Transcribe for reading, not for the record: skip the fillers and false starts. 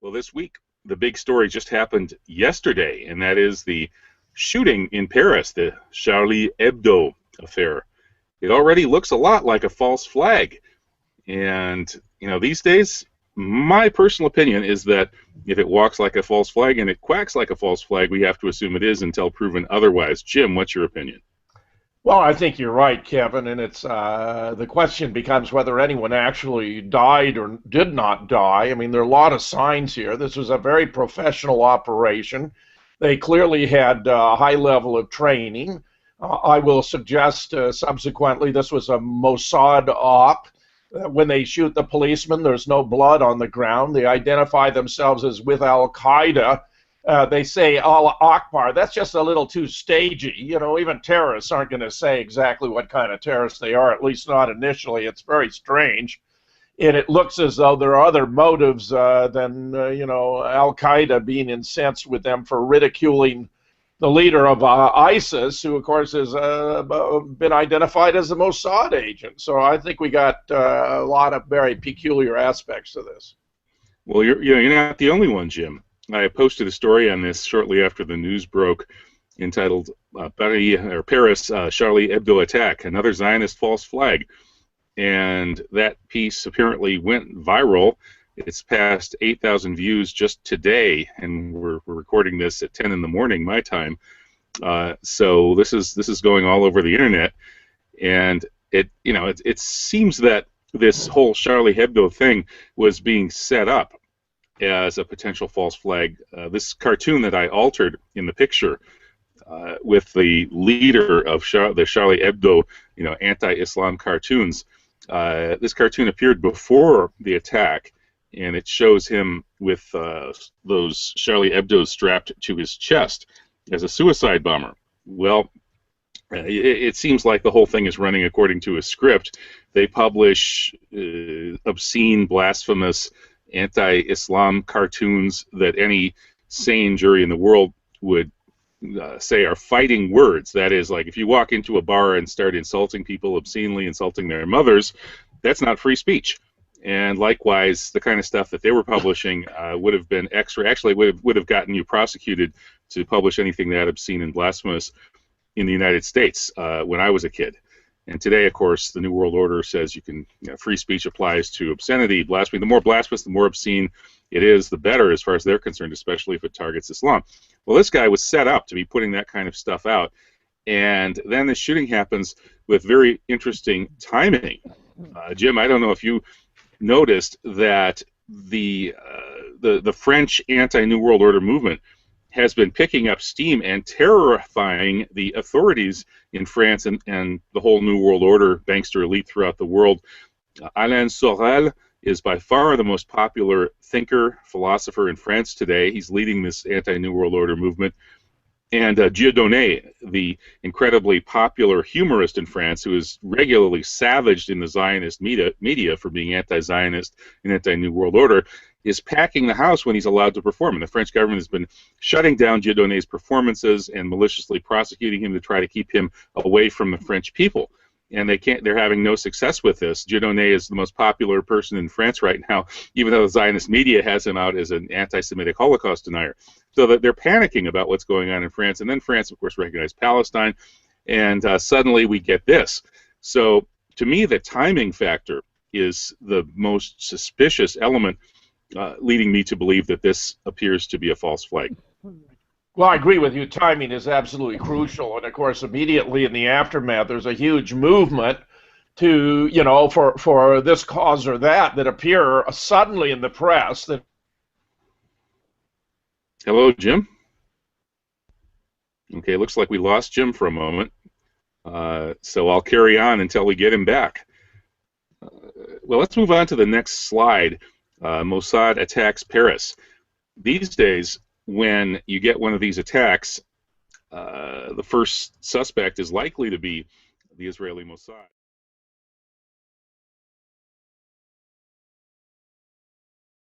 Well, this week, the big story just happened yesterday, and that is the shooting in Paris, the Charlie Hebdo affair. It already looks a lot like a false flag. And, these days, my personal opinion is that if it walks like a false flag and it quacks like a false flag, we have to assume it is until proven otherwise. Jim, what's your opinion? Well, I think you're right, Kevin, and it's the question becomes whether anyone actually died or did not die. I mean, there are a lot of signs here. This was a very professional operation. They clearly had a high level of training. I will suggest subsequently this was a Mossad op. When they shoot the policeman, there's no blood on the ground. They identify themselves as with Al-Qaeda. They say Allah Akbar. That's just a little too stagey. Even terrorists aren't going to say exactly what kind of terrorists they are, at least not initially. It's very strange. And it looks as though there are other motives than, Al-Qaeda being incensed with them for ridiculing the leader of ISIS, who, of course, has been identified as the Mossad agent. So I think we got a lot of very peculiar aspects to this. Well, you're not the only one, Jim. I posted a story on this shortly after the news broke, entitled Paris Charlie Hebdo Attack, Another Zionist False Flag. And that piece apparently went viral. It's passed 8,000 views just today, and we're recording this at 10 in the morning, my time. So this is going all over the internet, and it seems that this whole Charlie Hebdo thing was being set up as a potential false flag. This cartoon that I altered in the picture with the leader of the Charlie Hebdo, anti-Islam cartoons. This cartoon appeared before the attack, and it shows him with those Charlie Hebdos strapped to his chest as a suicide bomber. Well, it seems like the whole thing is running according to a script. They publish obscene, blasphemous, anti-Islam cartoons that any sane jury in the world would say are fighting words. That is, like, if you walk into a bar and start insulting people, obscenely insulting their mothers, that's not free speech. And likewise, the kind of stuff that they were publishing would have been actually would have gotten you prosecuted to publish anything that obscene and blasphemous in the United States when I was a kid. And today, of course, the New World Order says free speech applies to obscenity, blasphemy. The more blasphemous, the more obscene it is, the better as far as they're concerned, especially if it targets Islam. Well, this guy was set up to be putting that kind of stuff out. And then the shooting happens with very interesting timing. Jim, I don't know if you noticed that the French anti-New World Order movement has been picking up steam and terrifying the authorities in France and the whole New World Order bankster elite throughout the world. Alain Sorel is by far the most popular thinker, philosopher in France today. He's leading this anti-New World Order movement. And Dieudonné, the incredibly popular humorist in France, who is regularly savaged in the Zionist media for being anti-Zionist and anti-New World Order, is packing the house when he's allowed to perform. And the French government has been shutting down Dieudonné's performances and maliciously prosecuting him to try to keep him away from the French people. And they're having no success with this. Dieudonné is the most popular person in France right now, even though the Zionist media has him out as an anti-Semitic Holocaust denier. So that they're panicking about what's going on in France. And then France, of course, recognized Palestine. And suddenly we get this. So to me, the timing factor is the most suspicious element, leading me to believe that this appears to be a false flag. Well, I agree with you. Timing is absolutely crucial. And, of course, immediately in the aftermath, there's a huge movement to, for this cause or that appear suddenly in the press. That. Hello, Jim. Okay, looks like we lost Jim for a moment. So I'll carry on until we get him back. Well, let's move on to the next slide. Mossad attacks Paris. These days, when you get one of these attacks, the first suspect is likely to be the Israeli Mossad.